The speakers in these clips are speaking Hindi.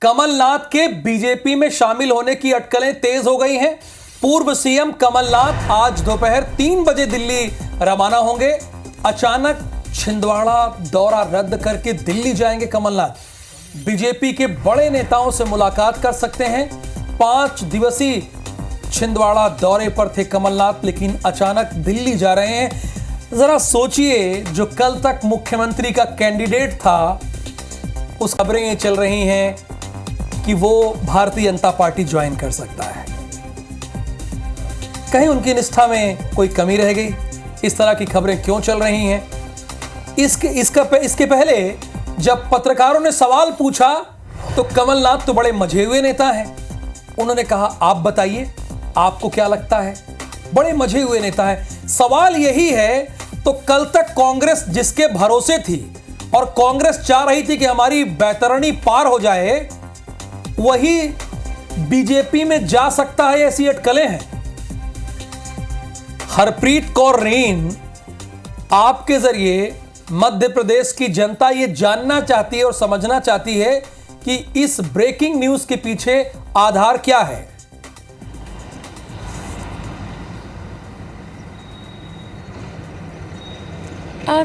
कमलनाथ के बीजेपी में शामिल होने की अटकलें तेज हो गई हैं। पूर्व सीएम कमलनाथ आज दोपहर 3 बजे दिल्ली रवाना होंगे। अचानक छिंदवाड़ा दौरा रद्द करके दिल्ली जाएंगे कमलनाथ। बीजेपी के बड़े नेताओं से मुलाकात कर सकते हैं। 5 दिवसीय छिंदवाड़ा दौरे पर थे कमलनाथ, लेकिन अचानक दिल्ली जा रहे हैं। जरा सोचिए, जो कल तक मुख्यमंत्री का कैंडिडेट था, उस खबरें ये चल रही हैं कि वो भारतीय जनता पार्टी ज्वाइन कर सकता है। कहीं उनकी निष्ठा में कोई कमी रह गई? इस तरह की खबरें क्यों चल रही हैं? इसके पहले जब पत्रकारों ने सवाल पूछा तो कमलनाथ तो बड़े मजे हुए नेता हैं। उन्होंने कहा, आप बताइए, आपको क्या लगता है? बड़े मजे हुए नेता है। सवाल यही है, तो कल तक कांग्रेस जिसके भरोसे थी और कांग्रेस चाह रही थी कि हमारी बैतरणी पार हो जाए, वही बीजेपी में जा सकता है, ऐसी अटकलें हैं। हरप्रीत कौर रीन, आपके जरिए मध्य प्रदेश की जनता यह जानना चाहती है और समझना चाहती है कि इस ब्रेकिंग न्यूज के पीछे आधार क्या है।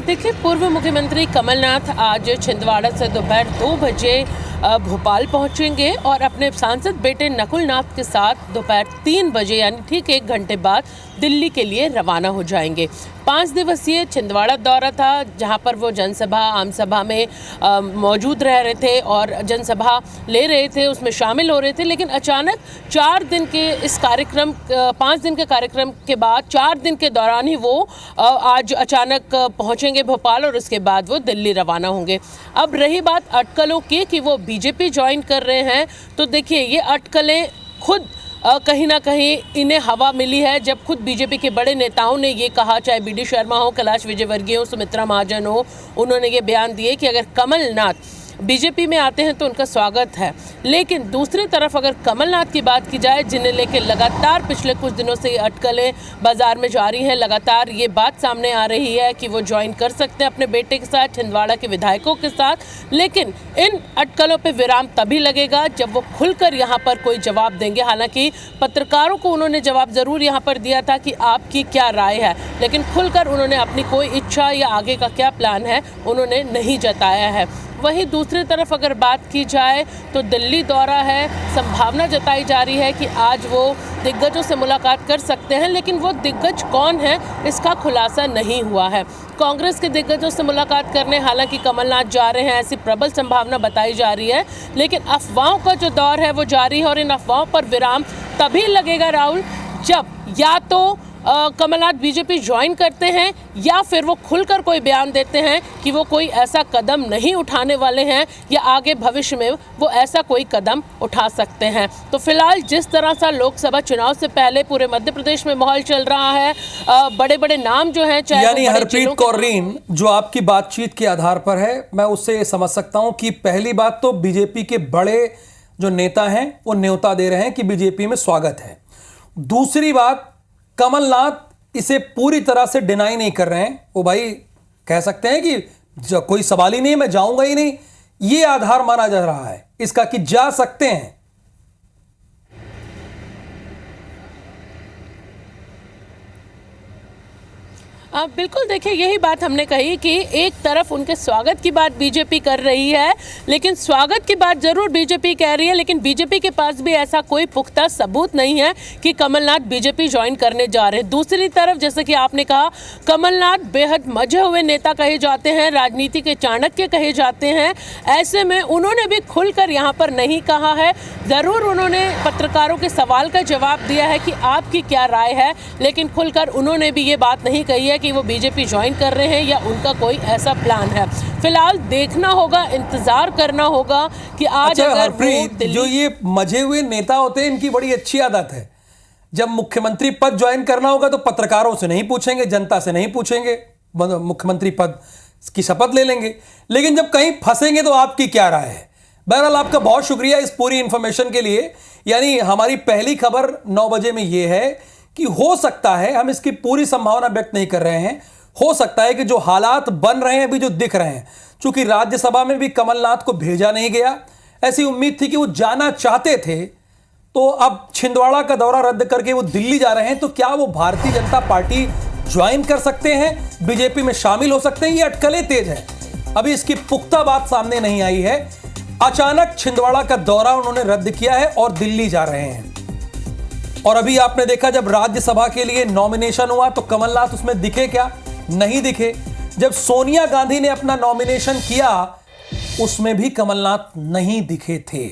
देखिए, पूर्व मुख्यमंत्री कमलनाथ आज छिंदवाड़ा से दोपहर 2 बजे भोपाल पहुंचेंगे और अपने सांसद बेटे नकुल नाथ के साथ दोपहर 3 बजे यानी ठीक 1 घंटे बाद दिल्ली के लिए रवाना हो जाएंगे। 5 दिवसीय छिंदवाड़ा दौरा था, जहां पर वो जनसभा आम सभा में मौजूद रह रहे थे और जनसभा ले रहे थे, उसमें शामिल हो रहे थे। लेकिन अचानक 4 दिन के इस कार्यक्रम 5 दिन के कार्यक्रम के बाद 4 दिन के दौरान ही वो आज अचानक पहुंचेंगे भोपाल और उसके बाद वो दिल्ली रवाना होंगे। अब रही बात अटकलों की कि वो बीजेपी ज्वाइन कर रहे हैं, तो देखिए, ये अटकलें खुद कहीं ना कहीं इन्हें हवा मिली है, जब खुद बीजेपी के बड़े नेताओं ने ये कहा, चाहे बीडी शर्मा हो, कैलाश विजयवर्गीय हो, सुमित्रा महाजन हो, उन्होंने ये बयान दिए कि अगर कमलनाथ बीजेपी में आते हैं तो उनका स्वागत है। लेकिन दूसरी तरफ अगर कमलनाथ की बात की जाए, जिन्हें लेकर लगातार पिछले कुछ दिनों से अटकलें बाजार में जारी हैं, लगातार ये बात सामने आ रही है कि वो ज्वाइन कर सकते हैं अपने बेटे के साथ, छिंदवाड़ा के विधायकों के साथ। लेकिन इन अटकलों पर विराम तभी लगेगा जब वो खुलकर यहाँ पर कोई जवाब देंगे। हालांकि पत्रकारों को उन्होंने जवाब ज़रूर यहाँ पर दिया था कि आपकी क्या राय है, लेकिन खुलकर उन्होंने अपनी कोई इच्छा या आगे का क्या प्लान है उन्होंने नहीं जताया है। वहीं दूसरी तरफ अगर बात की जाए तो दिल्ली दौरा है, संभावना जताई जा रही है कि आज वो दिग्गजों से मुलाकात कर सकते हैं, लेकिन वो दिग्गज कौन है इसका खुलासा नहीं हुआ है। कांग्रेस के दिग्गजों से मुलाकात करने हालांकि कमलनाथ जा रहे हैं, ऐसी प्रबल संभावना बताई जा रही है, लेकिन अफवाहों का जो दौर है वो जारी है और इन अफवाहों पर विराम तभी लगेगा राहुल, जब या तो कमलनाथ बीजेपी ज्वाइन करते हैं या फिर वो खुलकर कोई बयान देते हैं कि वो कोई ऐसा कदम नहीं उठाने वाले हैं या आगे भविष्य में वो ऐसा कोई कदम उठा सकते हैं। तो फिलहाल जिस तरह से लोकसभा चुनाव से पहले पूरे मध्य प्रदेश में माहौल चल रहा है, बड़े बड़े नाम जो हैं, चाहे यानी हरप्रीत कौर रीन जो आपकी बातचीत के आधार पर है, मैं उससे ये समझ सकता हूं कि पहली बात तो बीजेपी के बड़े जो नेता हैं वो न्योता दे रहे हैं कि बीजेपी में स्वागत है। दूसरी बात, कमलनाथ इसे पूरी तरह से डिनाई नहीं कर रहे हैं। वो भाई कह सकते हैं कि कोई सवाल ही नहीं, मैं जाऊंगा ही नहीं, ये आधार माना जा रहा है इसका कि जा सकते हैं। बिल्कुल, देखिए, यही बात हमने कही कि एक तरफ उनके स्वागत की बात बीजेपी कर रही है, लेकिन स्वागत की बात जरूर बीजेपी कह रही है, लेकिन बीजेपी के पास भी ऐसा कोई पुख्ता सबूत नहीं है कि कमलनाथ बीजेपी ज्वाइन करने जा रहे हैं। दूसरी तरफ, जैसे कि आपने कहा, कमलनाथ बेहद मजे हुए नेता कहे जाते हैं, राजनीति के चाणक्य कहे जाते हैं। ऐसे में उन्होंने भी खुलकर यहाँ पर नहीं कहा है। ज़रूर उन्होंने पत्रकारों के सवाल का जवाब दिया है कि आपकी क्या राय है, लेकिन खुलकर उन्होंने भी ये बात नहीं कही है कि वो बीजेपी ज्वाइन कर रहे हैं या उनका कोई ऐसा प्लान है। फिलहाल देखना होगा, इंतजार करना होगा कि आज अगर जो ये मजे हुए नेता होते हैं, इनकी बड़ी अच्छी आदत है, जब मुख्यमंत्री पद ज्वाइन करना होगा तो पत्रकारों से नहीं पूछेंगे, जनता से नहीं पूछेंगे, मुख्यमंत्री पद की शपथ ले लेंगे। लेकिन जब कहीं फंसेंगे तो आपकी क्या राय है? बहरहाल, आपका बहुत शुक्रिया इस पूरी इंफॉर्मेशन के लिए। यानी हमारी पहली खबर 9 बजे में यह है कि हो सकता है, हम इसकी पूरी संभावना व्यक्त नहीं कर रहे हैं, हो सकता है कि जो हालात बन रहे हैं अभी, जो दिख रहे हैं, चूंकि राज्यसभा में भी कमलनाथ को भेजा नहीं गया, ऐसी उम्मीद थी कि वो जाना चाहते थे, तो अब छिंदवाड़ा का दौरा रद्द करके वो दिल्ली जा रहे हैं, तो क्या वो भारतीय जनता पार्टी ज्वाइन कर सकते हैं, बीजेपी में शामिल हो सकते हैं? ये अटकलें तेज है, अभी इसकी पुख्ता बात सामने नहीं आई है। अचानक छिंदवाड़ा का दौरा उन्होंने रद्द किया है और दिल्ली जा रहे हैं। और अभी आपने देखा जब राज्यसभा के लिए नॉमिनेशन हुआ तो कमलनाथ उसमें दिखे क्या? नहीं दिखे। जब सोनिया गांधी ने अपना नॉमिनेशन किया उसमें भी कमलनाथ नहीं दिखे थे।